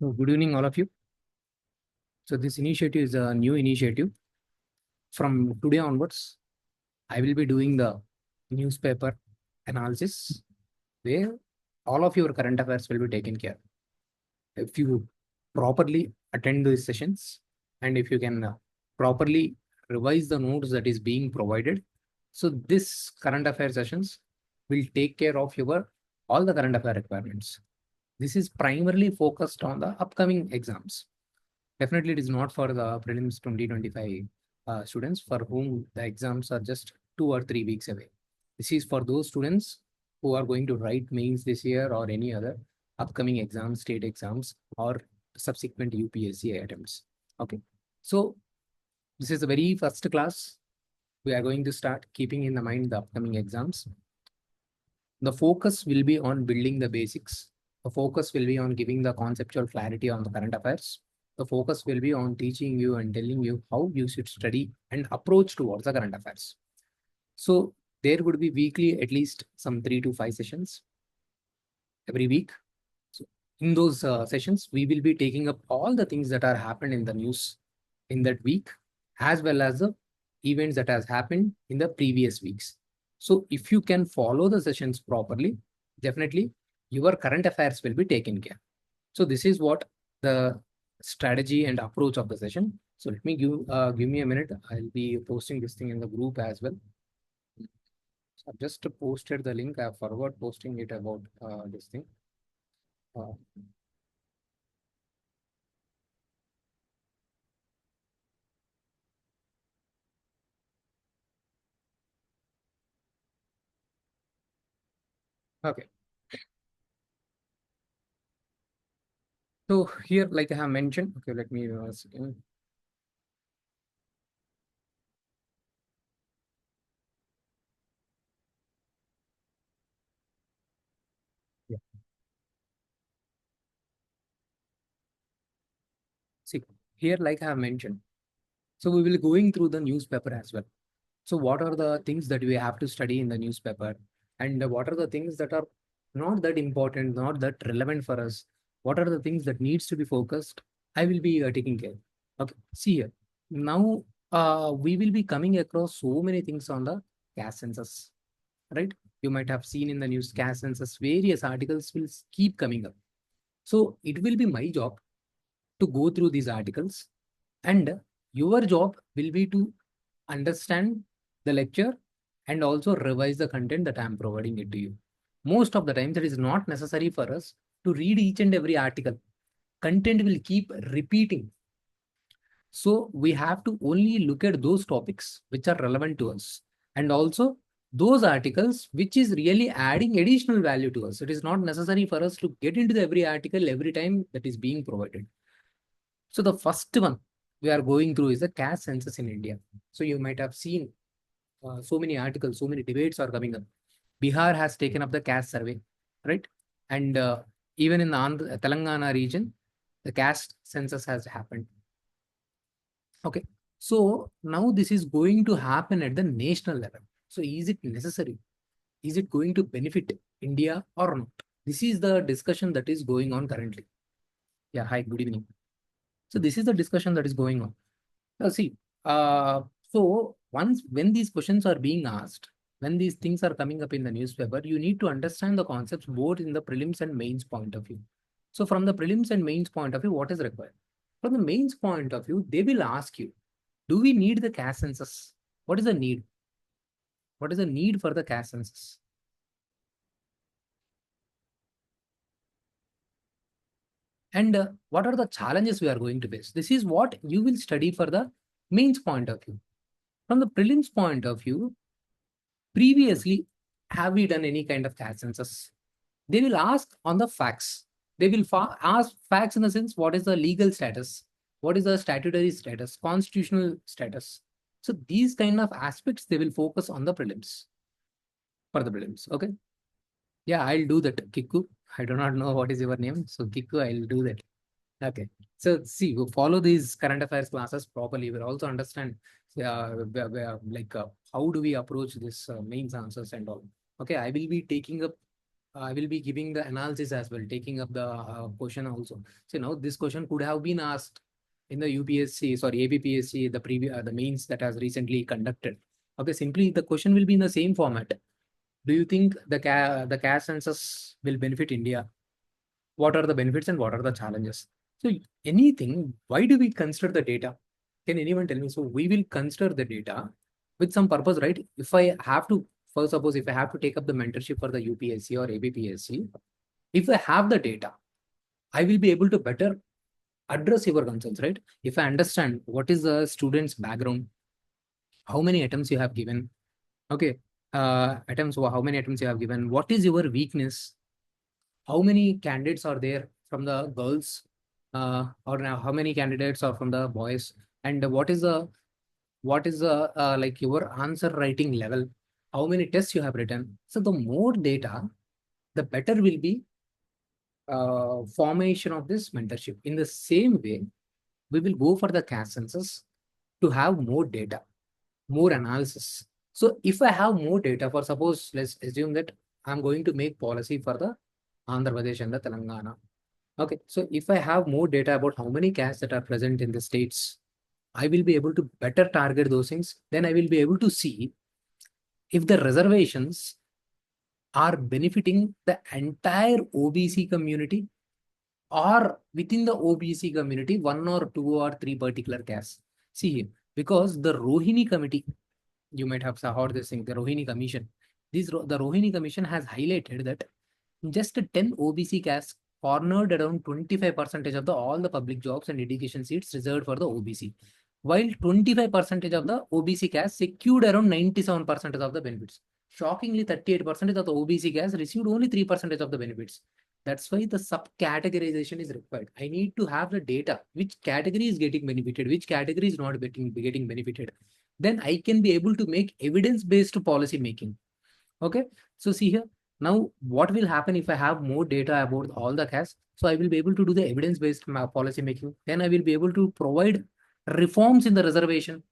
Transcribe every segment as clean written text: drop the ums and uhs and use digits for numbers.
Good evening, all of you. So this initiative is a new initiative. From today onwards, I will be doing the newspaper analysis where all of your current affairs will be taken care. If you properly attend these sessions and if you can properly revise the notes that is being provided, so this current affair sessions will take care of your all the current affair requirements. This is primarily focused on the upcoming exams. Definitely, it is not for the prelims 2025 students for whom the exams are just 2 or 3 weeks away. This is for those students who are going to write mains this year or any other upcoming exams, state exams, or subsequent UPSC attempts. Okay. So this is the very first class. We are going to start keeping in the mind the upcoming exams. The focus will be on building the basics. The focus will be on giving the conceptual clarity on the current affairs. The focus will be on teaching you and telling you how you should study and approach towards the current affairs. So there would be weekly at least some 3 to 5 sessions every week. So in those sessions, we will be taking up all the things that are happened in the news in that week, as well as the events that has happened in the previous weeks. So if you can follow the sessions properly, definitely your current affairs will be taken care. So this is what the strategy and approach of the session. So let me give me a minute. I'll be posting this thing in the group as well. So I've just posted the link. I forgot posting it about this thing. Uh, okay. So here, like I have mentioned, okay, let me yeah. See, here, like I have mentioned, so we will going through the newspaper as well. So what are the things that we have to study in the newspaper? And what are the things that are not that important, not that relevant for us? What are the things that needs to be focused? I will be taking care. Okay, see here. Now, we will be coming across so many things on the caste census, right? You might have seen in the news caste census, various articles will keep coming up. So it will be my job to go through these articles, and your job will be to understand the lecture and also revise the content that I am providing it to you. Most of the times, it is not necessary for us to read each and every article. Content will keep repeating. So we have to only look at those topics which are relevant to us, and also those articles which is really adding additional value to us. It is not necessary for us to get into every article every time that is being provided. So the first one we are going through is the caste census in India. So you might have seen so many articles, so many debates are coming up. Bihar has taken up the caste survey, right? And even in the Telangana region, the caste census has happened. Okay. So now this is going to happen at the national level. So is it necessary? Is it going to benefit India or not? This is the discussion that is going on currently. Yeah. Hi, good evening. So this is the discussion that is going on. See, so once when these questions are being asked, when these things are coming up in the newspaper, you need to understand the concepts both in the prelims and mains point of view. So from the prelims and mains point of view, what is required? From the mains point of view, they will ask you, do we need the caste census? What is the need? What is the need for the caste census? And what are the challenges we are going to face? This is what you will study for the mains point of view. From the prelims point of view, previously, have we done any kind of caste census? They will ask on the facts. They will ask facts in the sense, what is the legal status? What is the statutory status, constitutional status? So these kind of aspects, they will focus on the prelims, for the prelims. Okay. Yeah, I'll do that, Kiku. I do not know what is your name. So Kiku, I'll do that. Okay. So see, we follow these current affairs classes properly. We'll also understand like how do we approach this mains answers and all. Okay, I will be taking up I will be giving the analysis as well, taking up the question also. So now this question could have been asked in the UPSC, sorry, ABPSC, the previous, the mains that has recently conducted. Okay, simply the question will be in the same format. Do you think the caste census will benefit India? What are the benefits and what are the challenges? So anything, why do we consider the data? Can anyone tell me? So we will consider the data with some purpose, right? If I have to, first suppose if I have to take up the mentorship for the UPSC or ABPSC, if I have the data, I will be able to better address your concerns, right? If I understand what is the student's background, how many attempts you have given, okay, attempts, how many attempts you have given, what is your weakness, how many candidates are there from the girls, or now how many candidates are from the boys, and what is the like your answer writing level, how many tests you have written. So the more data, the better will be formation of this mentorship. In the same way, we will go for the caste census to have more data, more analysis. So if I have more data, for suppose, let's assume that I'm going to make policy for the Andhra Pradesh and the Telangana. Okay, so if I have more data about how many castes that are present in the states, I will be able to better target those things. Then I will be able to see if the reservations are benefiting the entire OBC community, or within the OBC community, one or two or three particular castes. See, because the Rohini committee, you might have heard this thing, the Rohini Commission. The Rohini Commission has highlighted that just 10 OBC castes cornered around 25% of all the public jobs and education seats reserved for the OBC, while 25% of the OBC castes secured around 97% of the benefits. Shockingly, 38% of the OBC castes received only 3% of the benefits. That's why the sub-categorization is required. I need to have the data, which category is getting benefited, which category is not getting benefited. Then I can be able to make evidence-based policy making. Okay, so see here, now what will happen if I have more data about all the castes? So I will be able to do the evidence-based policy making. Then I will be able to provide reforms in the reservation.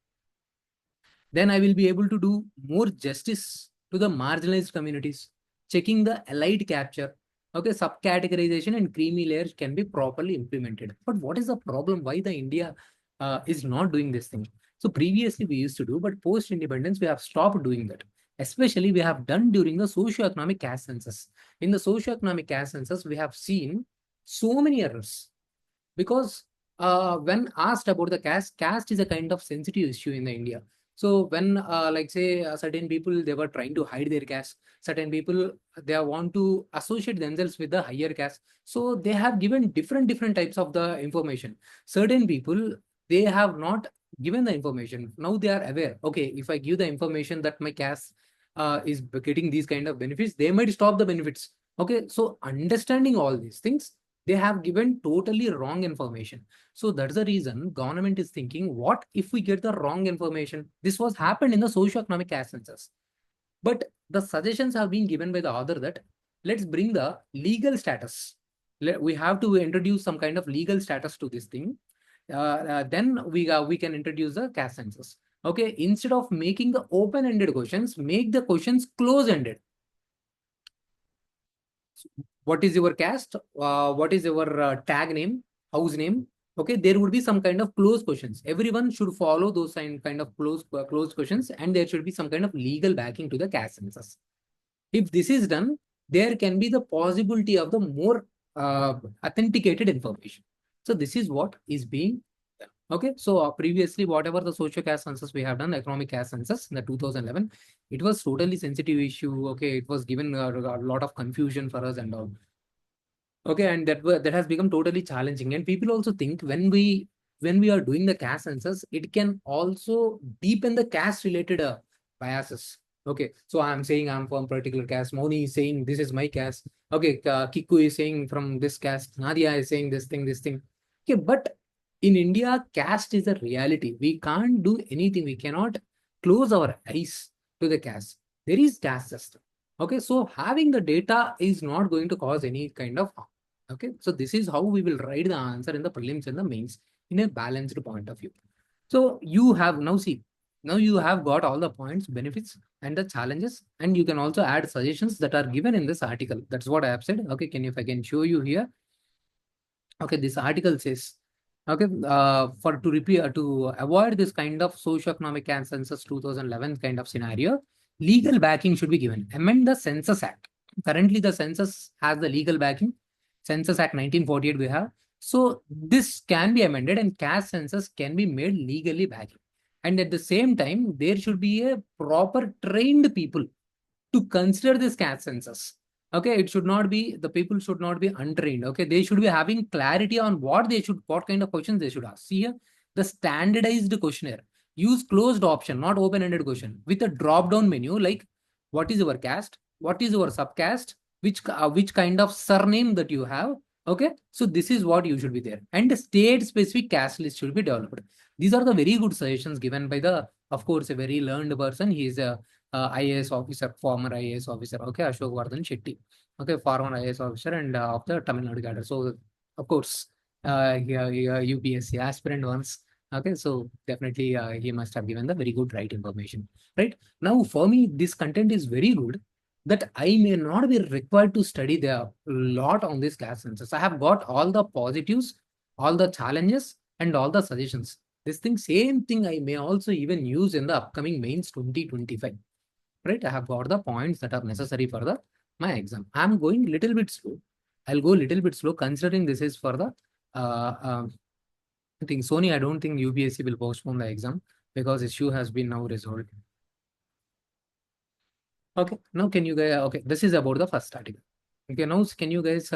Then I will be able to do more justice to the marginalized communities, checking the allied capture. Okay, subcategorization and creamy layers can be properly implemented. But what is the problem? Why the India is not doing this thing? So previously we used to do, but post-independence we have stopped doing that. Especially we have done during the socio-economic caste census. In the socio-economic caste census, we have seen so many errors, because when asked about the caste is a kind of sensitive issue in the India. So when like say certain people, they were trying to hide their caste, certain people, they want to associate themselves with the higher caste, so they have given different types of the information. Certain people, they have not given the information. Now they are aware, okay, if I give the information that my caste is getting these kind of benefits, they might stop the benefits. Okay, so understanding all these things, they have given totally wrong information. So that's the reason government is thinking, what if we get the wrong information? This was happened in the socio-economic caste census. But the suggestions have been given by the author that let's bring the legal status. We have to introduce some kind of legal status to this thing. Then we can introduce the caste census. Okay, instead of making the open-ended questions, make the questions close-ended. What is your caste? What is your tag name, house name? Okay, there would be some kind of closed questions. Everyone should follow those kind of closed questions, and there should be some kind of legal backing to the caste census. If this is done, there can be the possibility of the more authenticated information. So this is what is being done. Okay, so previously, whatever the social caste census we have done, economic caste census in the 2011, it was totally sensitive issue. Okay, it was given a lot of confusion for us and all. Okay, and that has become totally challenging. And people also think when we are doing the caste census, it can also deepen the caste related biases. Okay, so I'm saying I'm from particular caste. Moni is saying this is my caste. Okay, Kiku is saying from this caste. Nadia is saying this thing, this thing. Okay, but in India, caste is a reality. We can't do anything. We cannot close our eyes to the caste. There is caste system. Okay, so having the data is not going to cause any kind of harm. Okay, so this is how we will write the answer in the prelims and the mains in a balanced point of view. So you have now see, now you have got all the points, benefits. and the challenges, and you can also add suggestions that are given in this article. That's what I have said. Okay, if I can show you here. Okay, this article says, okay, for to repeat to avoid this kind of socio-economic and census 2011 kind of scenario, legal backing should be given. Amend the Census Act. Currently, the census has the legal backing. Census Act 1948 we have. So this can be amended, and caste census can be made legally backing. And at the same time, there should be a proper trained people to consider this caste census. Okay, it should not be, the people should not be untrained. Okay, they should be having clarity on what kind of questions they should ask. See here, the standardized questionnaire. Use closed option, not open-ended question, with a drop-down menu like what is your caste, what is your subcaste, which kind of surname that you have. Okay, so this is what you should be there, and the state-specific caste list should be developed. These are the very good suggestions given by the, of course, a very learned person. He is a IAS officer, former IAS officer, okay, Ashok Vardhan Shetty, okay, former IAS officer and of the Tamil Nadu cadre. So, of course, UPSC aspirant once, okay, so definitely he must have given the very good right information, right? Now, for me, this content is very good that I may not be required to study the lot on this class census. I have got all the positives, all the challenges, and all the suggestions. This thing, same thing, I may also even use in the upcoming mains 2025. Right? I have got the points that are necessary for the my exam. I'm going little bit slow. I'll go little bit slow considering this is for the I think Sony. I don't think UPSC will postpone the exam because issue has been now resolved. Okay, now can you guys, okay, this is about the first article. Okay, now can you guys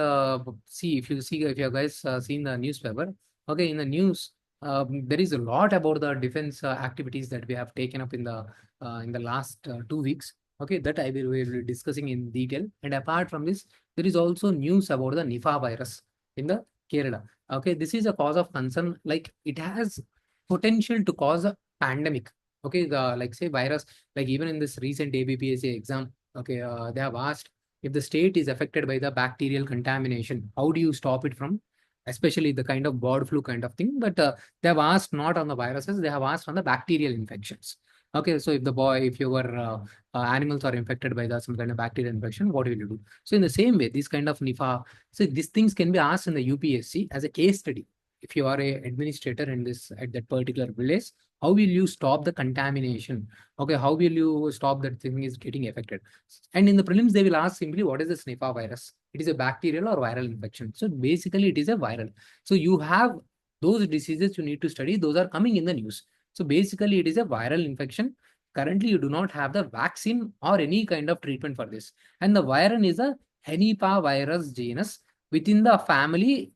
see, if you guys seen the newspaper, okay, in the news, there is a lot about the defense activities that we have taken up in the last 2 weeks. Okay, that will be discussing in detail. And apart from this, there is also news about the Nipah virus in the Kerala. Okay, this is a cause of concern. Like it has potential to cause a pandemic. Okay, the like say virus, like even in this recent ABPSC exam, okay, they have asked if the state is affected by the bacterial contamination, how do you stop it from, especially the kind of bird flu kind of thing? But they have asked not on the viruses, they have asked on the bacterial infections. Okay, so if your animals are infected by some kind of bacterial infection, what will you do? So in the same way, this kind of Nipah, so these things can be asked in the UPSC as a case study. If you are a administrator in this at that particular village, how will you stop the contamination? Okay, how will you stop that thing is getting affected? And in the prelims, they will ask simply, what is this Nipah virus? It is a bacterial or viral infection. So basically, it is a viral. So you have those diseases you need to study. Those are coming in the news. So basically, it is a viral infection. Currently, you do not have the vaccine or any kind of treatment for this. And the viral is a Henipavirus genus within the family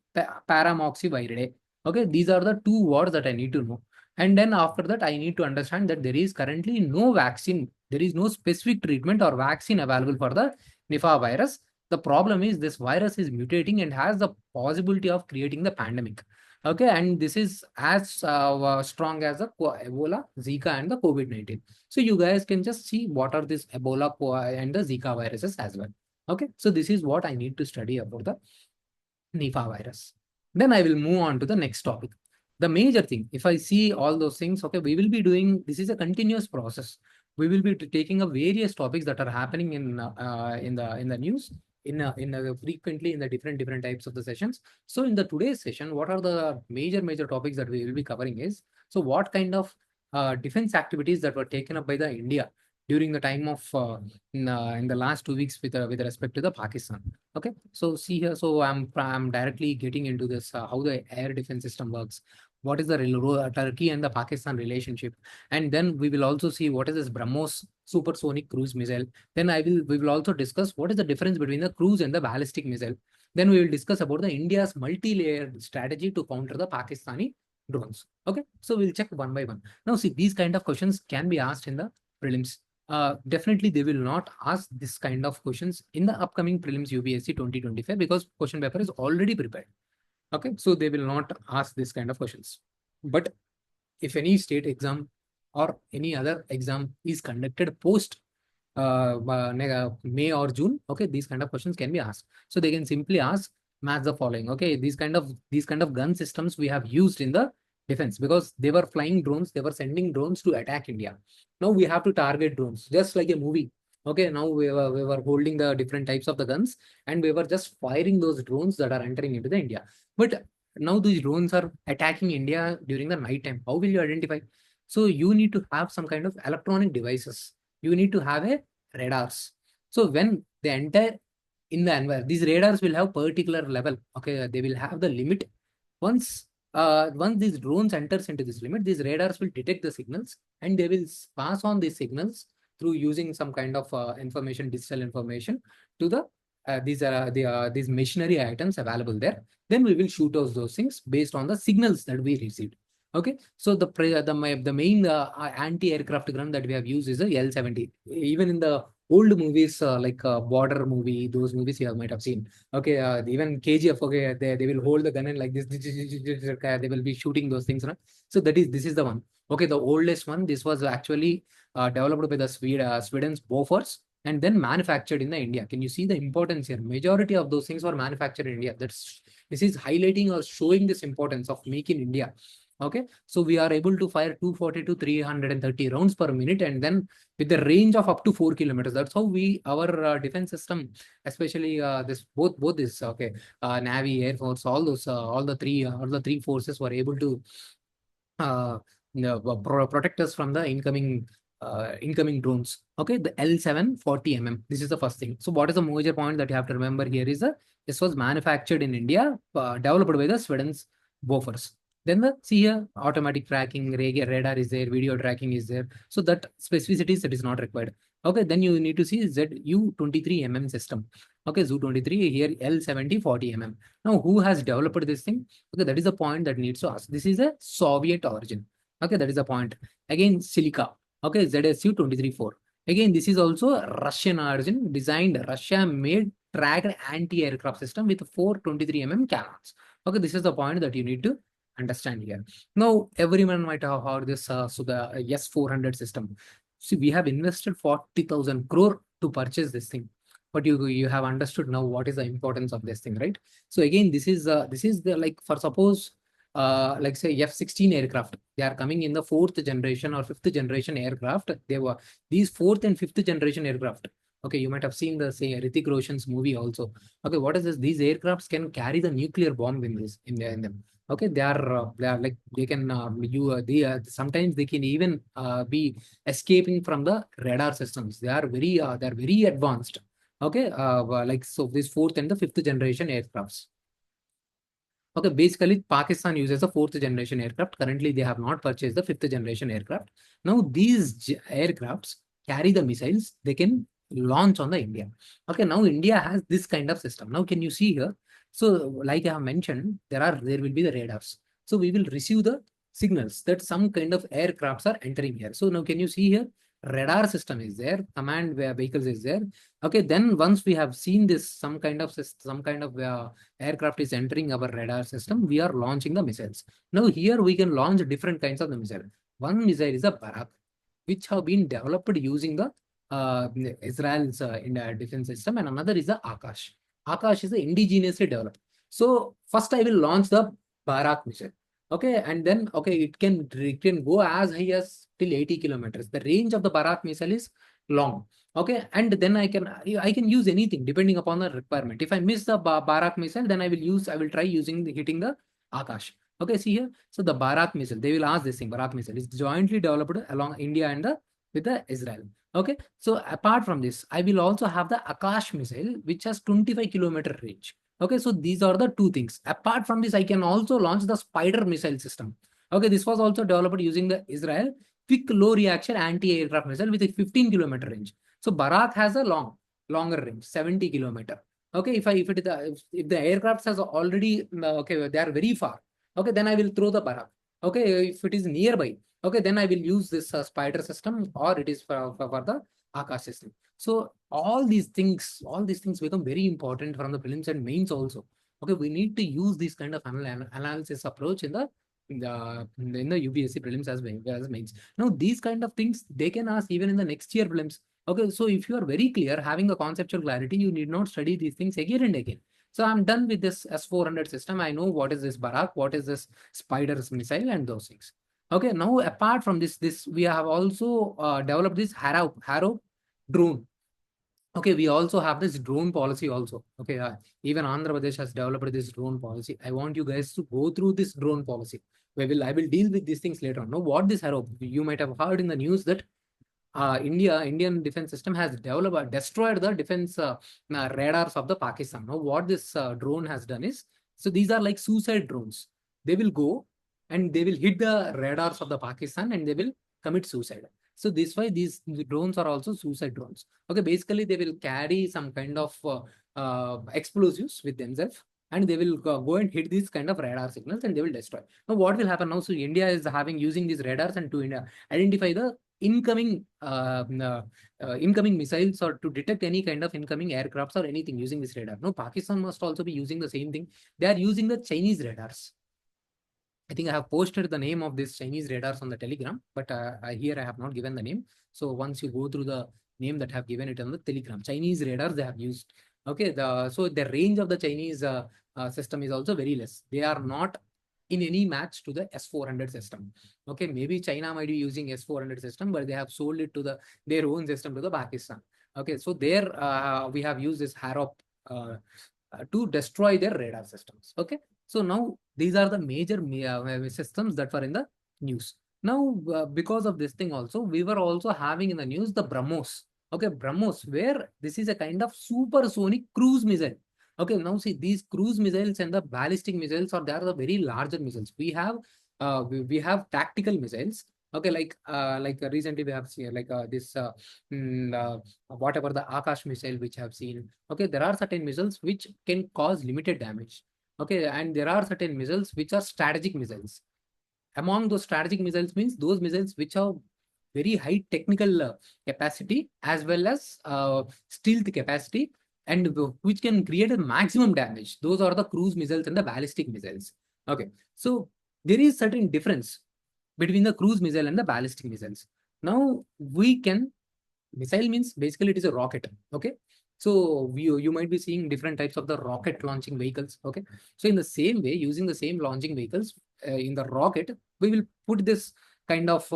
Paramoxyviridae. Okay, these are the two words that I need to know. And then after that, I need to understand that there is currently no vaccine. There is no specific treatment or vaccine available for the Nipah virus. The problem is this virus is mutating and has the possibility of creating the pandemic. Okay, and this is as strong as the Ebola, Zika, and the COVID-19. So you guys can just see what are this Ebola and the Zika viruses as well. Okay, so this is what I need to study about the Nipah virus. Then I will move on to the next topic. The major thing, if I see all those things, okay, we will be doing, this is a continuous process. We will be taking up various topics that are happening in the news, frequently in the different types of the sessions. So in the today's session, what are the major topics that we will be covering is, so what kind of defense activities that were taken up by the India during the time of in the last 2 weeks with respect to the Pakistan. Okay, so see here, so I'm directly getting into this how the air defense system works, what is the Turkey and the Pakistan relationship, and then we will also see what is this BrahMos supersonic cruise missile. Then we will also discuss what is the difference between the cruise and the ballistic missile. Then we will discuss about the India's multi-layered strategy to counter the Pakistani drones. Okay, so we'll check one by one. Now see, these kind of questions can be asked in the prelims. Definitely they will not ask this kind of questions in the upcoming prelims UPSC 2025 because question paper is already prepared. Okay, so they will not ask this kind of questions. But if any state exam or any other exam is conducted post May or June, okay, these kind of questions can be asked. So they can simply ask, match the following. Okay, these kind of gun systems we have used in the defense, because they were flying drones, they were sending drones to attack India. Now we have to target drones, just like a movie. Okay, now we were holding the different types of the guns, and we were just firing those drones that are entering into the India. But now these drones are attacking India during the night time. How will you identify? So you need to have some kind of electronic devices. You need to have a radars. So when they enter in the environment, these radars will have particular level. Okay, they will have the limit. Once these drones enters into this limit, these radars will detect the signals, and they will pass on these signals through using some kind of information, digital information, to these machinery items available there. Then we will shoot out those things based on the signals that we received. Okay, so the main anti-aircraft gun that we have used is a L-70. Even in the old movies, like Border movie, those movies you might have seen. Okay, even KGF, okay, they will hold the gun and like this, they will be shooting those things. Right? So this is the one. Okay, the oldest one. This was actually developed by the Sweden's Bofors, and then manufactured in the India. Can you see the importance here? Majority of those things were manufactured in India. This is highlighting or showing this importance of Make in India. Okay, so we are able to fire 240 to 330 rounds per minute, and then with the range of up to 4 kilometers. That's how our defense system, especially this both this, okay, Navy, Air Force, all the three forces were able to uh, protect us from the incoming drones. Okay, the L740 mm. This is the first thing. So what is the major point that you have to remember here is that this was manufactured in India, developed by the Sweden's Bofors. Then see here, automatic tracking, radar is there, video tracking is there. So that specificities that is not required. Okay, then you need to see ZU-23 mm system. Okay, ZU-23 here, L7040 mm. Now, who has developed this thing? Okay, that is the point that needs to ask. This is a Soviet origin. Okay, that is the point. Again, Silica. Okay, ZSU-23-4. Again, this is also a Russian origin, designed Russia-made tracked anti-aircraft system with 423 mm cannons. Okay, this is the point that you need to understand here. Now, everyone might have heard this, so the S-400 system. See, we have invested 40,000 crore to purchase this thing, but you have understood now what is the importance of this thing, right? So again, this is the, like, for suppose like say F-16 aircraft, they are coming in the fourth generation or fifth generation aircraft. They were these fourth and fifth generation aircraft. Okay, you might have seen the say Hrithik Roshan's movie also. Okay, what is this? These aircrafts can carry the nuclear bomb in them. Okay, they are like they can sometimes they can even be escaping from the radar systems. They are very advanced. Okay, like so this fourth and the fifth generation aircrafts. Okay, basically Pakistan uses the fourth generation aircraft. Currently, they have not purchased the fifth generation aircraft. Now, these aircrafts carry the missiles. They can launch on the India. Okay, now India has this kind of system. Now, can you see here? So, like I have mentioned, there will be the radars. So, we will receive the signals that some kind of aircrafts are entering here. So, now can you see here? Radar system is there. Command vehicles is there. Okay, then once we have seen this, some kind of aircraft is entering our radar system, we are launching the missiles. Now here we can launch different kinds of the missile. One missile is a Barak, which have been developed using the Israel's defense system, and another is the Akash. Akash is indigenously developed. So first I will launch the Barak missile. Okay, and then okay, it can go as high as till 80 kilometers. The range of the Barak missile is long. Okay, and then I can use anything depending upon the requirement. If I miss the Barak missile, then I will try hitting the Akash. Okay, see here. So the Barak missile, they will ask this thing. Barak missile is jointly developed along India and with the Israel. Okay, so apart from this, I will also have the Akash missile, which has 25-kilometer range. Okay, so these are the two things. Apart from this, I can also launch the Spider missile system. Okay, this was also developed using the Israel quick low reaction anti-aircraft missile with a 15-kilometer range. So Barak has a longer range, 70-kilometer. Okay, if the aircraft has already okay, they are very far. Okay, then I will throw the Barak. Okay, if it is nearby, okay, then I will use this Spider system, or it is for the Akash system. So all these things become very important from the prelims and mains also. Okay, we need to use this kind of analysis approach in the UPSC prelims as well as mains. Now these kind of things they can ask even in the next year prelims. Okay, so if you are very clear, having a conceptual clarity, you need not study these things again and again. So I'm done with this S-400 system. I know what is this Barak, what is this Spider's missile, and those things. Okay, now apart from this we have also developed this Harrow drone. Okay, we also have this drone policy also. Okay, even Andhra Pradesh has developed this drone policy. I want you guys to go through this drone policy. I will deal with these things later on. Now, what this Harrow? You might have heard in the news that Indian defense system has destroyed the defense radars of the Pakistan. Now, what this drone has done is, so these are like suicide drones. They will go and they will hit the radars of the Pakistan and they will commit suicide. So this way, these drones are also suicide drones. Okay, basically they will carry some kind of explosives with themselves, and they will go and hit these kind of radar signals and they will destroy. Now, what will happen now? So India is using these radars and to identify the incoming missiles or to detect any kind of incoming aircrafts or anything using this radar. No, Pakistan must also be using the same thing. They are using the Chinese radars. I think I have posted the name of this Chinese radars on the Telegram, but here I have not given the name. So once you go through the name that I have given it on the Telegram, Chinese radars they have used. Okay, so the range of the Chinese system is also very less. They are not in any match to the S-400 system. Okay, maybe China might be using S-400 system, but they have sold it to their own system to the Pakistan. Okay, so there we have used this Harop to destroy their radar systems. Okay, so now these are the major systems that were in the news. Now, because of this thing also, we were also having in the news the BrahMos. Okay, BrahMos, where this is a kind of supersonic cruise missile. Okay, now see these cruise missiles and the ballistic missiles they are the very larger missiles. We have tactical missiles. Okay, like recently we have seen whatever the Akash missile which I have seen. Okay, there are certain missiles which can cause limited damage. Okay, and there are certain missiles which are strategic missiles. Among those strategic missiles means those missiles which have very high technical capacity as well as stealth capacity and which can create a maximum damage. Those are the cruise missiles and the ballistic missiles. Okay, so there is certain difference between the cruise missile and the ballistic missiles. Now missile means basically it is a rocket. Okay, so you might be seeing different types of the rocket launching vehicles. Okay, so in the same way, using the same launching vehicles in the rocket, we will put this kind of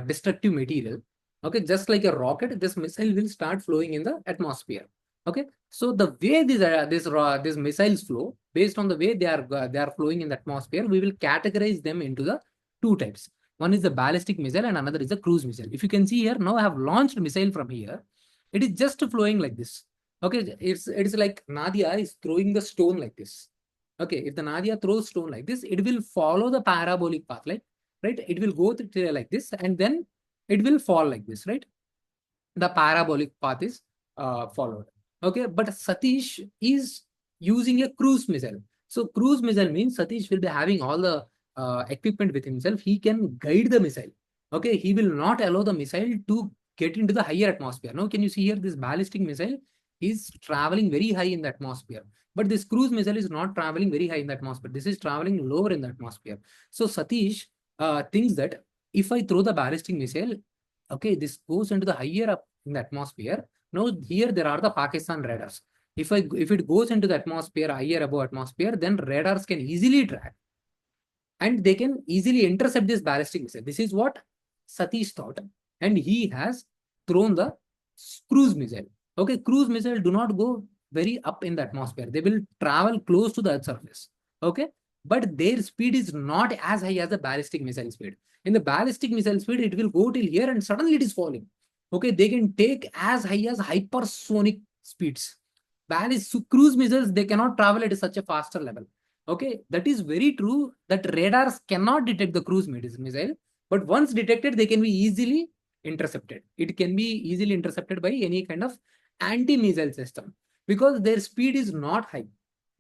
destructive material. Okay, just like a rocket, this missile will start flowing in the atmosphere. Okay, so the way these missiles flow, based on the way they are flowing in the atmosphere, we will categorize them into the two types. One is the ballistic missile and another is the cruise missile. If you can see here, now I have launched missile from here. It is just flowing like this. Okay, it's like Nadia is throwing the stone like this. Okay, if the Nadia throws stone like this, it will follow the parabolic path, right? It will go through like this and then it will fall like this, right? The parabolic path is followed. Okay, but Satish is using a cruise missile. So cruise missile means Satish will be having all the equipment with himself. He can guide the missile. Okay, he will not allow the missile to get into the higher atmosphere. Now, can you see here this ballistic missile is traveling very high in the atmosphere. But this cruise missile is not traveling very high in the atmosphere. This is traveling lower in the atmosphere. So Satish thinks that if I throw the ballistic missile, okay, this goes into the higher up in the atmosphere. Now here there are the Pakistan radars. If it goes into the atmosphere, higher above atmosphere, then radars can easily track and they can easily intercept this ballistic missile. This is what Satish thought, and he has thrown the cruise missile. Okay, cruise missile do not go very up in the atmosphere. They will travel close to the Earth's surface. Okay, but their speed is not as high as the ballistic missile speed. In the ballistic missile speed, it will go till here and suddenly it is falling. Okay, they can take as high as hypersonic speeds. Cruise missiles, they cannot travel at such a faster level. Okay, that is very true that radars cannot detect the cruise missile, but once detected, they can be easily intercepted. It can be easily intercepted by any kind of anti-missile system because their speed is not high.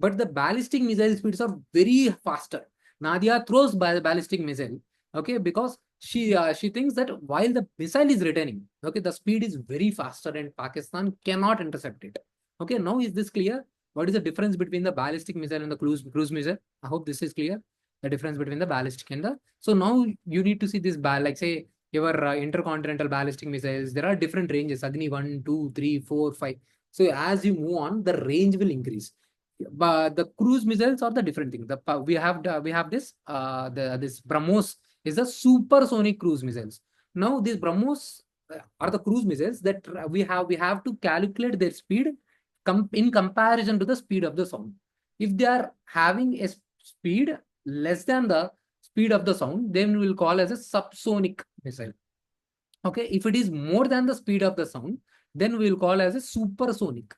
But the ballistic missile speeds are very faster. Nadia throws ballistic missile, okay, because she thinks that while the missile is returning, okay, the speed is very faster and Pakistan cannot intercept it. Okay, now is this clear? What is the difference between the ballistic missile and the cruise missile? I hope this is clear. The difference between the ballistic and the. So now you need to see this like say your intercontinental ballistic missiles. There are different ranges: Agni 1, 2, 3, 4, 5. So as you move on, the range will increase. but the cruise missiles are the different thing. We have this this BrahMos is the supersonic cruise missiles. Now these BrahMos are the cruise missiles that we have to calculate their speed in comparison to the speed of the sound. If they are having a speed less than the speed of the sound, then we will call as a subsonic missile. Okay, if it is more than the speed of the sound, then we will call as a supersonic.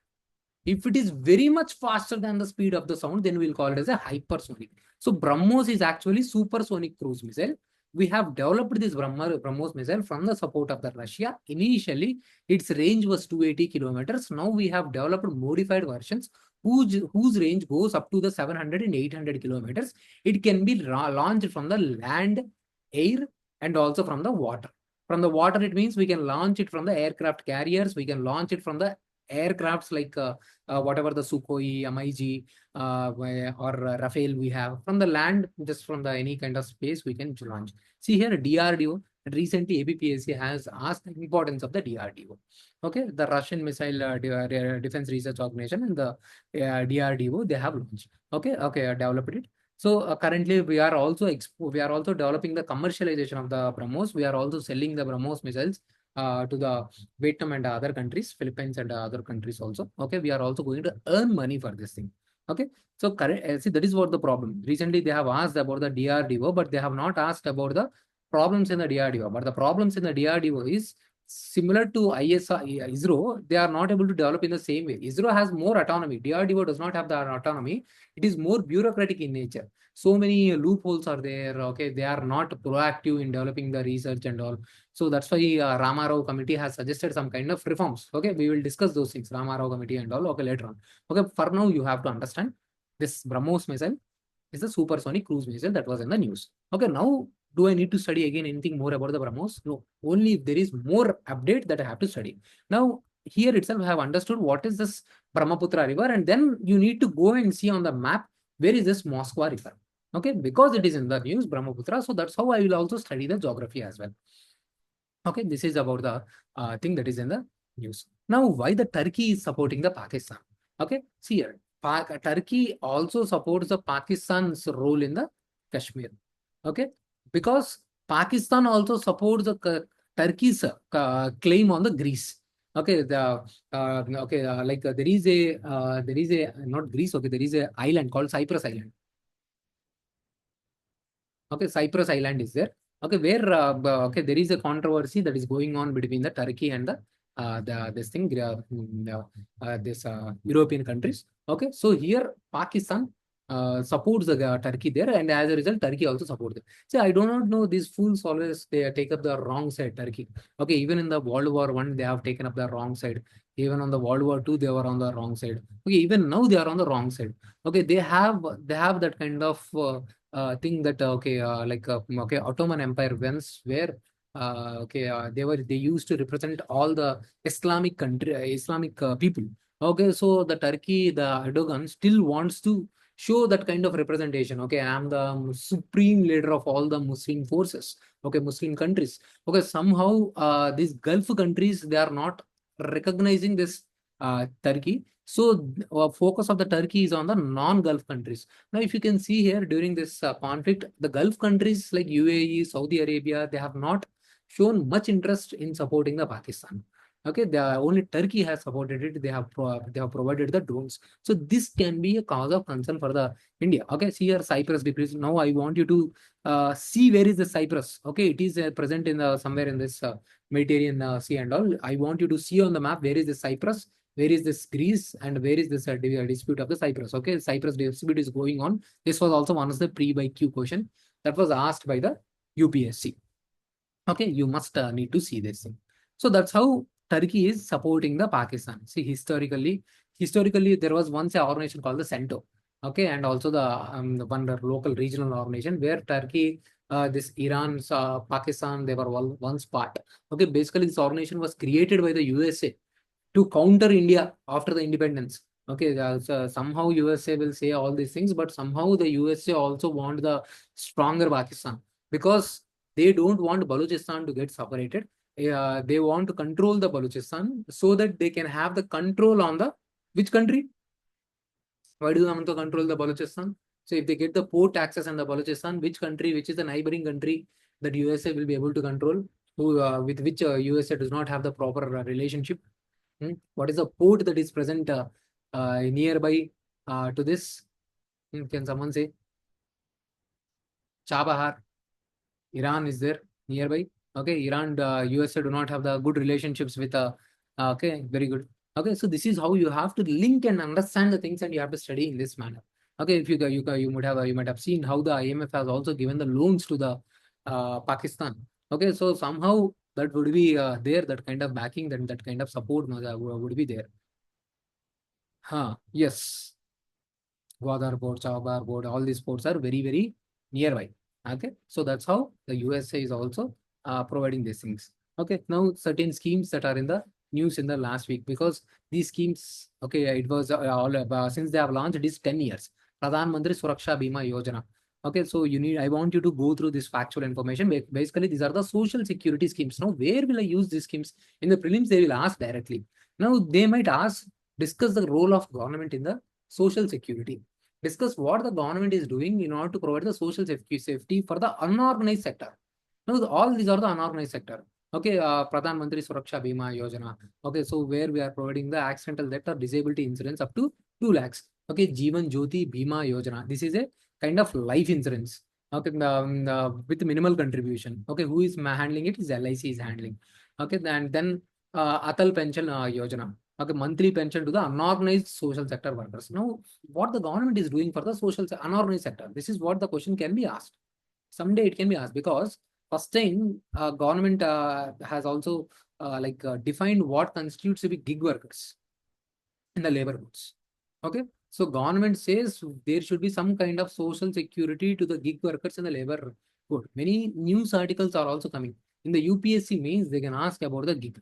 If it is very much faster than the speed of the sound, then we'll call it as a hypersonic. So BrahMos is actually supersonic cruise missile. We have developed this BrahMos missile from the support of the Russia. Initially, its range was 280 kilometers. Now we have developed modified versions whose range goes up to the 700 and 800 kilometers. It can be launched from the land, air, and also from the water. From the water, it means we can launch it from the aircraft carriers. We can launch it from the aircrafts like whatever the Sukhoi, MiG, or Rafale we have. From the land, just from the any kind of space, we can launch. See here, DRDO. Recently, APPSC has asked the importance of the DRDO. Okay, the Russian Missile Defense Research Organization and the DRDO, they have launched. Okay, developed it. So currently, we are also developing the commercialization of the BrahMos. We are also selling the BrahMos missiles to the Vietnam and other countries, Philippines and other countries also. Okay, we are also going to earn money for this thing. Okay, so see, that is what the problem. Recently, they have asked about the DRDO, but they have not asked about the problems in the DRDO. But the problems in the DRDO is similar to ISRO. They are not able to develop in the same way. ISRO has more autonomy. DRDO does not have the autonomy. It is more bureaucratic in nature. So many loopholes are there. Okay, they are not proactive in developing the research and all. So that's why Ramarao committee has suggested some kind of reforms. Okay, we will discuss those things, Ramarao committee and all. Okay, later on. Okay, for now you have to understand this BrahMos missile is the supersonic cruise missile that was in the news. Okay, now do I need to study again anything more about the BrahMos? No, only if there is more update that I have to study. Now here itself I have understood what is this Brahmaputra river, and then you need to go and see on the map where is this Moskva river. Okay, because it is in the news, Brahmaputra. So that's how I will also study the geography as well. Okay, this is about the thing that is in the news. Now, why the Turkey is supporting the Pakistan? Okay, see here, Turkey also supports the Pakistan's role in the Kashmir. Okay, because Pakistan also supports the Turkey's claim on the Greece. Okay, there is a not Greece. Okay, there is a island called Cyprus Island. Okay, Cyprus Island is there. Okay, where okay, there is a controversy that is going on between the Turkey and this European countries. Okay, so here Pakistan supports the Turkey there, and as a result, Turkey also supports it. See, I do not know, these fools always they take up the wrong side. Turkey. Okay, even in the World War I, they have taken up the wrong side. Even on the World War II, they were on the wrong side. Okay, even now they are on the wrong side. Okay, they have that kind of thing that okay, Ottoman Empire once where they used to represent all the Islamic country, Islamic people. Okay, so the Turkey, the Erdogan still wants to show that kind of representation. Okay, I am the supreme leader of all the Muslim forces. Okay, Muslim countries. Okay, somehow these Gulf countries, they are not recognizing this Turkey. So focus of the Turkey is on the non-Gulf countries. Now, if you can see here during this conflict, the Gulf countries like UAE, Saudi Arabia, they have not shown much interest in supporting the Pakistan. Okay, only Turkey has supported it. They have provided the drones. So this can be a cause of concern for the India. Okay, see here Cyprus decrease. Now I want you to see where is the Cyprus. Okay, it is present in somewhere in this Mediterranean Sea and all. I want you to see on the map where is the Cyprus, where is this Greece, and where is this dispute of the Cyprus. Okay, Cyprus dispute is going on. This was also one of the pre-by-Q question that was asked by the UPSC. Okay, you must need to see this thing. So that's how Turkey is supporting the Pakistan. See, historically, there was once an organization called the CENTO. Okay, and also the one local regional organization where Turkey, this Iran, Pakistan, they were all once part. Okay, basically this organization was created by the USA to counter India after the independence. Okay, so somehow USA will say all these things, but somehow the USA also want the stronger Pakistan because they don't want Balochistan to get separated. They want to control the Balochistan so that they can have the control on the which country? Why do they want to control the Balochistan? So if they get the port access and the Balochistan, which country, which is the neighboring country that USA will be able to control, who with which USA does not have the proper relationship? What is the port that is present nearby to this? Can someone say? Chabahar, Iran is there nearby. Okay, Iran, USA do not have the good relationships with. Okay, very good. Okay, so this is how you have to link and understand the things, and you have to study in this manner. Okay, if you might have seen how the IMF has also given the loans to the Pakistan. Okay, so somehow that would be there, that kind of backing, that kind of support would be there. Yes. Gwadar port, Chavabar port, all these ports are very, very nearby. Okay, so that's how the USA is also providing these things. Okay, now certain schemes that are in the news in the last week, because these schemes, okay, it was all since they have launched, it is 10 years. Pradhan Mantri Suraksha Bima Yojana. Okay, so I want you to go through this factual information. Basically, these are the social security schemes. Now, where will I use these schemes? In the prelims, they will ask directly. Now, they might discuss the role of government in the social security. Discuss what the government is doing in order to provide the social safety for the unorganized sector. Now, all these are the unorganized sector. Okay, Pradhan Mantri Suraksha Bima Yojana. Okay, so where we are providing the accidental death or disability insurance up to 2 lakhs. Okay, Jeevan Jyoti Bima Yojana. This is a kind of life insurance. Okay, with minimal contribution. Okay, who is handling it? Is LIC is handling. Okay, and then Atal Pension Yojana. Okay, monthly pension to the unorganized social sector workers. Now, what the government is doing for the unorganized sector? This is what the question can be asked. Someday it can be asked, because first time government has also defined what constitutes to be gig workers in the labor codes. Okay, so government says there should be some kind of social security to the gig workers in the labor code. Many news articles are also coming. In the UPSC mains, they can ask about the gig.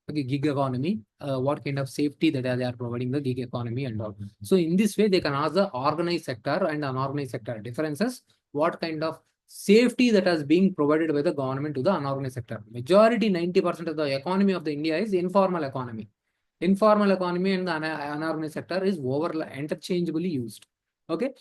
Okay, gig economy, what kind of safety that they are providing the gig economy and all. So in this way, they can ask the organized sector and unorganized sector differences, what kind of safety that is being provided by the government to the unorganized sector. Majority 90% of the economy of the India is informal economy. Informal economy and the unorganized sector is interchangeably used. Okay,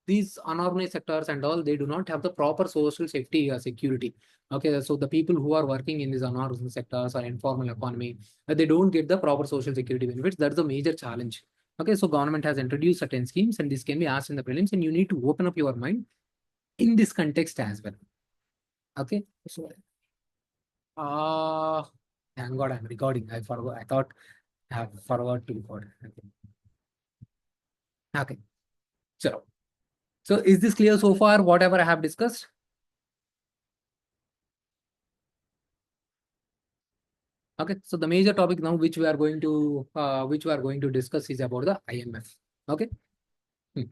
these unorganized sectors and all, they do not have the proper social safety security. Okay, so the people who are working in these unorganized sectors or informal economy, they don't get the proper social security benefits. That's the major challenge. Okay, so government has introduced certain schemes, and this can be asked in the prelims, and you need to open up your mind in this context as well. Okay, so thank God I'm recording. I forgot. I thought I have forgot to record. Okay. So is this clear so far? Whatever I have discussed. Okay. So the major topic now, which we are going to discuss, is about the IMF. Okay. Yeah.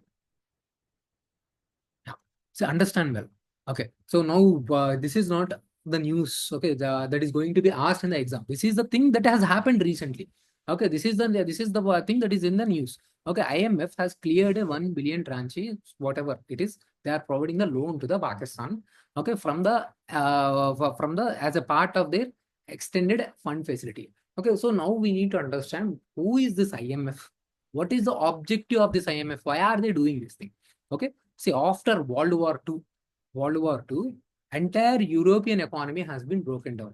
So understand well. Okay. So now this is not the news. Okay. That is going to be asked in the exam. This is the thing that has happened recently. Okay. This is the thing that is in the news. Okay. IMF has cleared a 1 billion tranche, whatever it is. They are providing the loan to the Pakistan. Okay. From the as a part of their extended fund facility. Okay. So now we need to understand who is this IMF. What is the objective of this IMF? Why are they doing this thing? Okay. See, after World War II, entire European economy has been broken down.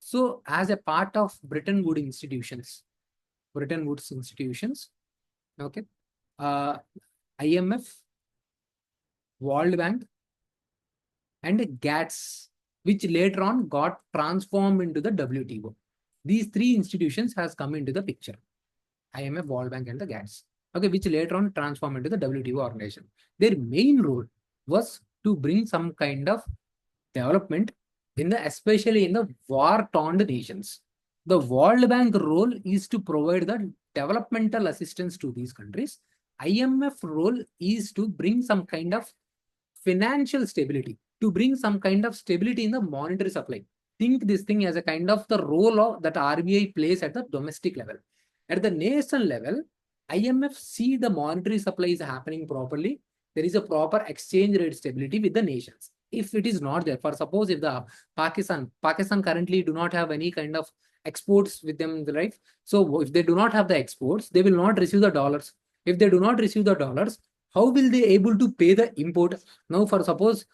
So, as a part of Bretton Woods institutions, okay, IMF, World Bank, and GATS, which later on got transformed into the WTO. These three institutions has come into the picture. IMF, World Bank, and the GATS. Okay, which later on transformed into the WTO organization. Their main role was to bring some kind of development especially in the war-torn nations. The World Bank role is to provide the developmental assistance to these countries. IMF role is to bring some kind of financial stability, to bring some kind of stability in the monetary supply. Think this thing as a kind of the role that RBI plays at the domestic level. At the nation level, IMF see the monetary supply is happening properly. There is a proper exchange rate stability with the nations. If it is not there, for suppose if the Pakistan currently do not have any kind of exports with them, right? So if they do not have the exports, they will not receive the dollars. If they do not receive the dollars, how will they able to pay the import? Now, for suppose,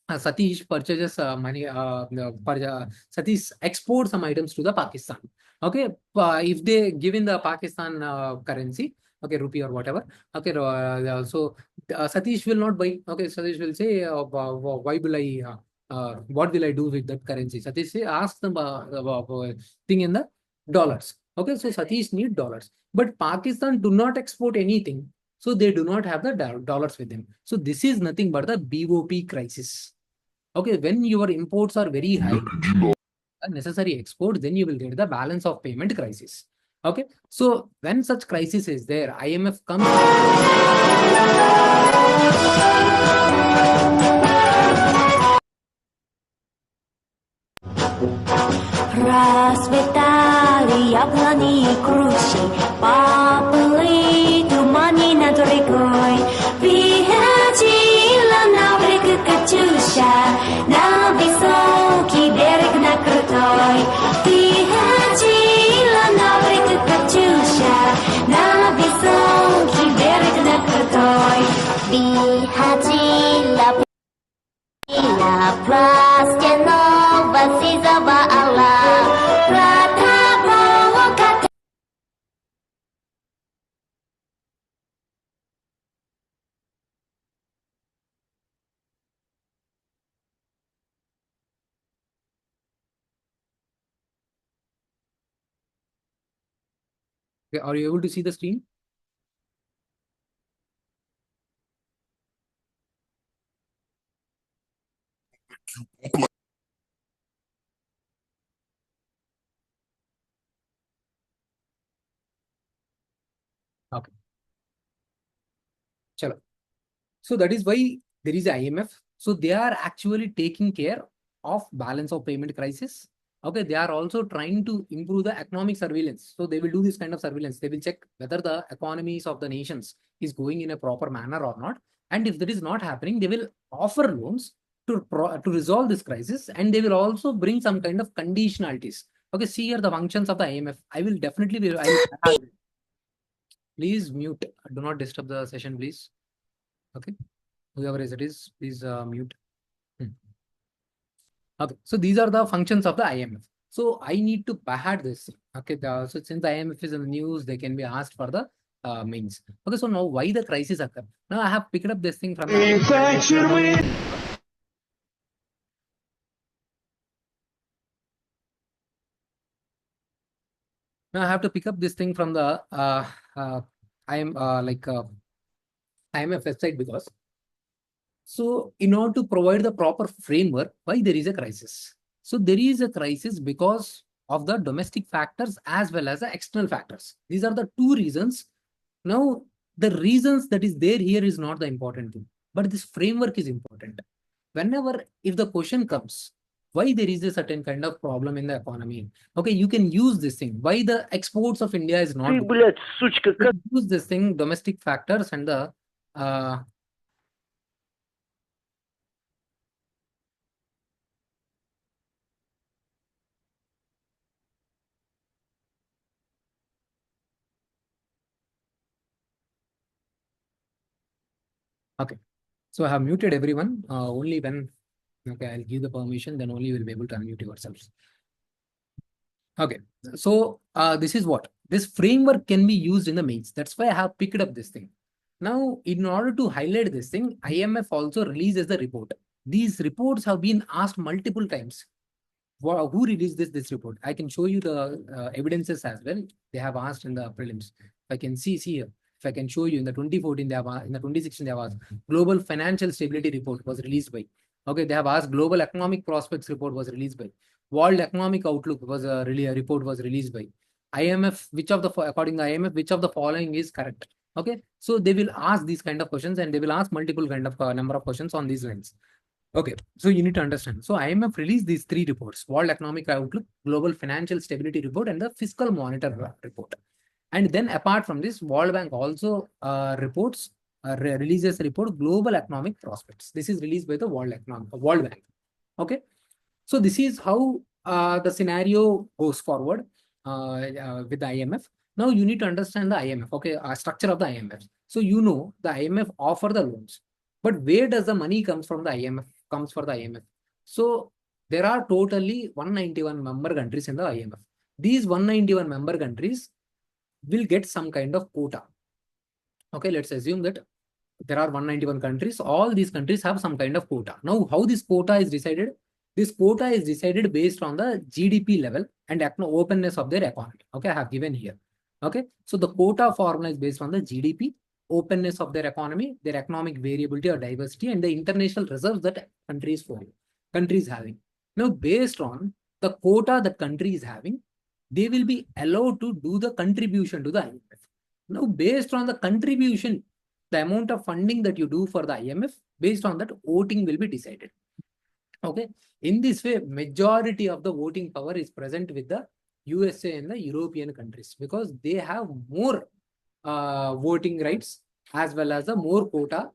Satish purchases money. Satish exports some items to the Pakistan. Okay, if they give in the Pakistan currency, okay, rupee or whatever. Okay, so Satish will not buy. Okay, Satish will say, why will I? What will I do with that currency? Satish say, ask the thing in the dollars. Okay, so Satish need dollars, but Pakistan do not export anything, so they do not have the dollars with them. So this is nothing but the BOP crisis. Okay, when your imports are very high, necessary exports, then you will get the balance of payment crisis. Okay, so when such crisis is there, IMF comes. Расцветали яблони и кручи, поплыли туманы над рекой. Приходила на берег Катюша, на высокий берег, на крутой. Приходила на берег Катюша, на высокий берег, на крутой. Приходила пластяного сизого орла, про того, как... Okay, are you able to see the screen? Okay. Chalo. So that is why there is IMF. So they are actually taking care of balance of payment crisis. Okay, they are also trying to improve the economic surveillance. So they will do this kind of surveillance. They will check whether the economies of the nations is going in a proper manner or not. And if that is not happening, they will offer loans to resolve this crisis, and they will also bring some kind of conditionalities. Okay, see here the functions of the IMF. I will definitely be. Please mute. Do not disturb the session, please. Okay, whoever it is, please mute. Okay, so these are the functions of the IMF. So I need to bahad this. Okay, so since the IMF is in the news, they can be asked for the mains. Okay, so now why the crisis occur? Now I have picked up this thing from the now I have to pick up this thing from the IMF website, because so in order to provide the proper framework, why there is a crisis. So there is a crisis because of the domestic factors as well as the external factors. These are the two reasons. Now, the reasons that is there here is not the important thing, but this framework is important. Whenever, if the question comes, why there is a certain kind of problem in the economy, okay, you can use this thing. Why the exports of India is not good? Use this thing, domestic factors and the okay. So I have muted everyone. Only when I'll give the permission, then only we'll be able to unmute yourselves. Okay, so this is what this framework can be used in the mains. That's why I have picked up this thing. Now, in order to highlight this thing, IMF also releases the report. These reports have been asked multiple times. Who released this report? I can show you the evidences as well. They have asked in the prelims. I can see here. If I can show you in the 2014, they have in the 2016, they have asked Global Financial Stability Report was released by. Okay, they have asked Global Economic Prospects Report was released by. World Economic Outlook was a report was released by. IMF, which of the according to IMF, which of the following is correct? Okay, so they will ask these kind of questions, and they will ask multiple kind of number of questions on these lines. Okay, so you need to understand. So IMF released these three reports: World Economic Outlook, Global Financial Stability Report, and the Fiscal Monitor Report. And then apart from this, World Bank also releases a report, Global Economic Prospects. This is released by the World Bank. Okay, so this is how the scenario goes forward with the IMF. Now you need to understand the IMF, okay, structure of the IMF. So you know the IMF offer the loans, but where does the money comes from? The IMF comes for the IMF. So there are totally 191 member countries in the IMF. These 191 member countries will get some kind of quota. Okay, let's assume that there are 191 countries. All these countries have some kind of quota. Now, how this quota is decided? This quota is decided based on the GDP level and openness of their economy. Okay, I have given here. Okay, so the quota formula is based on the GDP, openness of their economy, their economic variability or diversity, and the international reserves that country is having. Now, based on the quota that country is having, they will be allowed to do the contribution to the IMF. Now, based on the contribution, the amount of funding that you do for the IMF, based on that, voting will be decided. Okay. In this way, majority of the voting power is present with the USA and the European countries because they have more voting rights as well as the more quota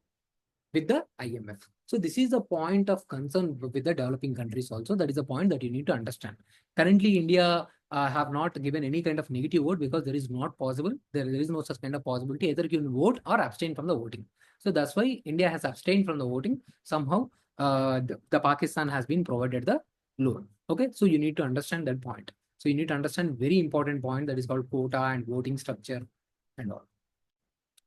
with the IMF. So this is a point of concern with the developing countries also. That is a point that you need to understand. Currently, India have not given any kind of negative vote because there is not possible. There is no such kind of possibility. Either you can vote or abstain from the voting. So that's why India has abstained from the voting. Somehow, the Pakistan has been provided the loan. Okay, so you need to understand that point. So you need to understand very important point that is called quota and voting structure and all.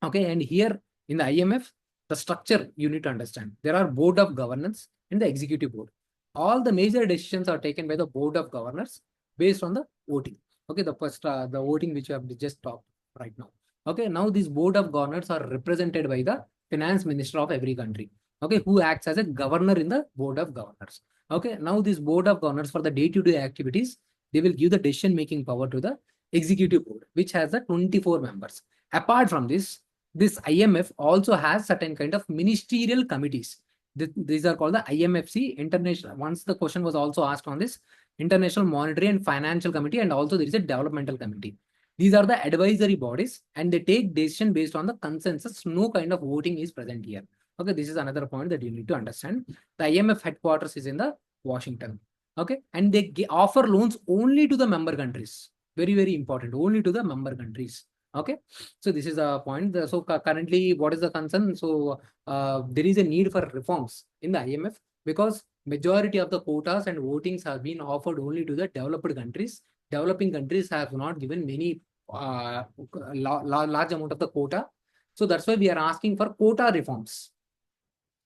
Okay, and here in the IMF, the structure you need to understand. There are board of governance and the executive board. All the major decisions are taken by the board of governors based on the voting. Okay, the first the voting which you have just talked right now. Okay, now these board of governors are represented by the finance minister of every country. Okay, who acts as a governor in the board of governors. Okay, now this board of governors for the day-to-day activities, they will give the decision-making power to the executive board, which has the 24 members. Apart from this IMF also has certain kind of ministerial committees. These are called the IMFC International. Once the question was also asked on this International Monetary and Financial Committee, and also there is a developmental committee. These are the advisory bodies, and they take decision based on the consensus. No kind of voting is present here. Okay, this is another point that you need to understand. The IMF headquarters is in the Washington. Okay, and they offer loans only to the member countries. Very, very important. Only to the member countries. Okay, so this is a point. So currently, what is the concern? So there is a need for reforms in the IMF because majority of the quotas and votings have been offered only to the developed countries. Developing countries have not given many large amount of the quota. So that's why we are asking for quota reforms.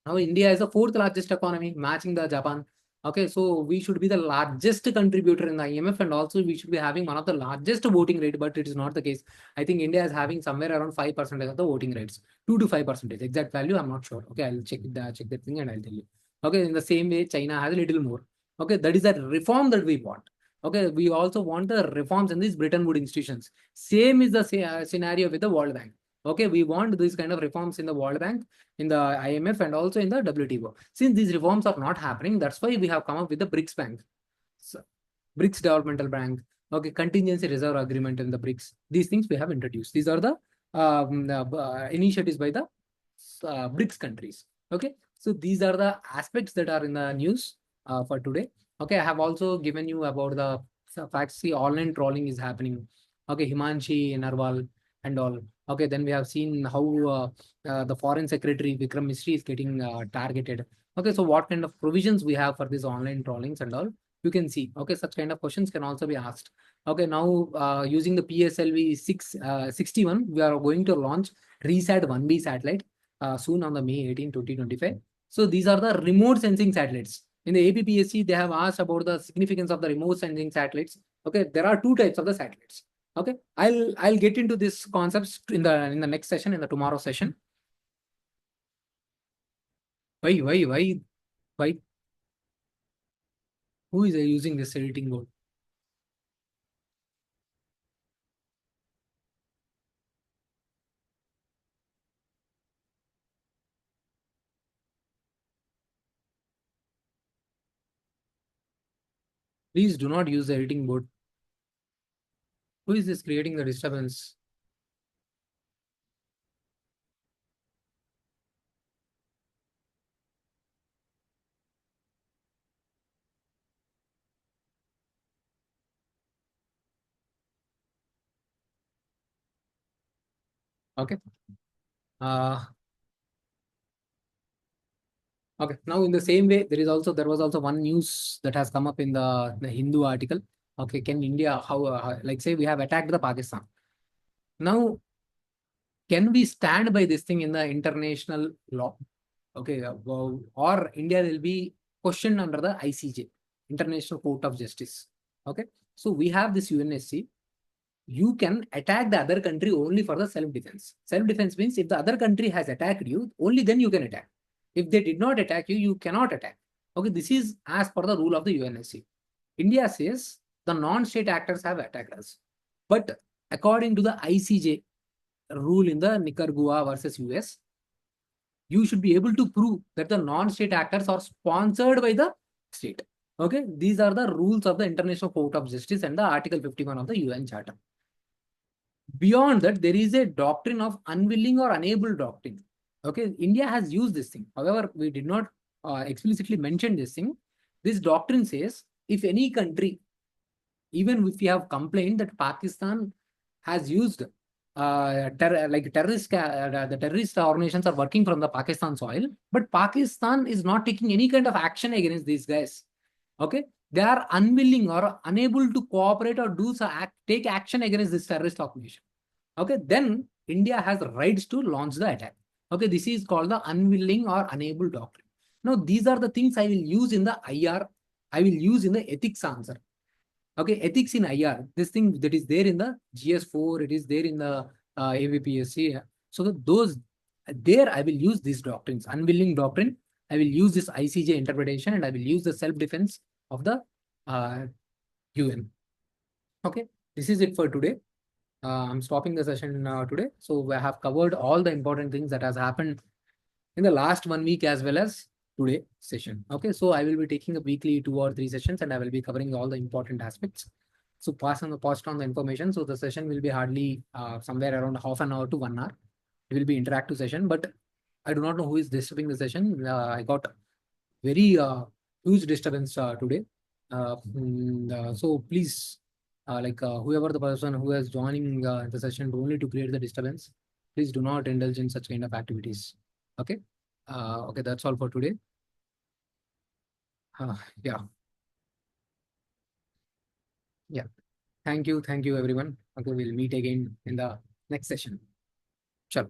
Now India is the fourth largest economy, matching the Japan. Okay, so we should be the largest contributor in the IMF, and also we should be having one of the largest voting rate, but it is not the case. I think India is having somewhere around 5% of the voting rates, 2 to 5%. Exact value, I'm not sure. Okay, I'll check that thing and I'll tell you. Okay, in the same way, China has a little more. Okay, that is a reform that we want. Okay, we also want the reforms in these Bretton Woods institutions. Same is the scenario with the World Bank. Okay, we want these kind of reforms in the World Bank, in the IMF, and also in the WTO. Since these reforms are not happening, that's why we have come up with the BRICS Bank, so, BRICS Developmental Bank, okay, contingency reserve agreement in the BRICS. These things we have introduced. These are the initiatives by the BRICS countries. Okay, so these are the aspects that are in the news for today. Okay, I have also given you about the facts. See, online trolling is happening. Okay, Himanshi Narwal and all. Okay, then we have seen how the Foreign Secretary Vikram Misri is getting targeted. Okay, so what kind of provisions we have for these online trollings and all? You can see. Okay, such kind of questions can also be asked. Okay, now using the PSLV 61, we are going to launch RESAT 1B satellite soon on the May 18, 2025. So these are the remote sensing satellites. In the APPSC, they have asked about the significance of the remote sensing satellites. Okay, there are two types of the satellites. Okay, I'll get into this concepts in the next session, in the tomorrow session. Why? Who is using this editing mode? Please do not use the editing mode. Who is this creating the disturbance? Okay. Uh, okay. Now, in the same way, there was also one news that has come up in the Hindu article. Okay, can India, like say we have attacked the Pakistan. Now, can we stand by this thing in the international law? Okay, or India will be questioned under the ICJ, International Court of Justice. Okay, so we have this UNSC. You can attack the other country only for the self-defense. Self-defense means if the other country has attacked you, only then you can attack. If they did not attack you, you cannot attack. Okay, this is as per the rule of the UNSC. India says the non-state actors have attacked us. But according to the ICJ rule in the Nicaragua versus US, you should be able to prove that the non-state actors are sponsored by the state. Okay, these are the rules of the International Court of Justice and the Article 51 of the UN Charter. Beyond that, there is a doctrine of unwilling or unable doctrine. Okay, India has used this thing. However, we did not explicitly mention this thing. This doctrine says if any country, even if we have complained that Pakistan has used the terrorist organizations are working from the Pakistan soil, but Pakistan is not taking any kind of action against these guys. Okay, they are unwilling or unable to cooperate or take action against this terrorist organization. Okay, then India has rights to launch the attack. Okay, this is called the unwilling or unable doctrine. Now, these are the things I will use in the IR. I will use in the ethics answer. Okay, ethics in IR. This thing that is there in the GS4, it is there in the AVPSC. So those there, I will use these doctrines. Unwilling doctrine. I will use this ICJ interpretation, and I will use the self-defense of the UN. Okay, this is it for today. I'm stopping the session today. So we have covered all the important things that has happened in the last 1 week as well as today session. Okay, so I will be taking a weekly 2 or 3 sessions and I will be covering all the important aspects. So pass on the information. So the session will be hardly somewhere around half an hour to 1 hour. It will be interactive session, but I do not know who is disturbing the session. I got very huge disturbance today. So please, whoever the person who is joining the session only to create the disturbance, please do not indulge in such kind of activities. Okay. Okay, that's all for today. Yeah, yeah. Thank you everyone. Okay, we'll meet again in the next session. Chalo.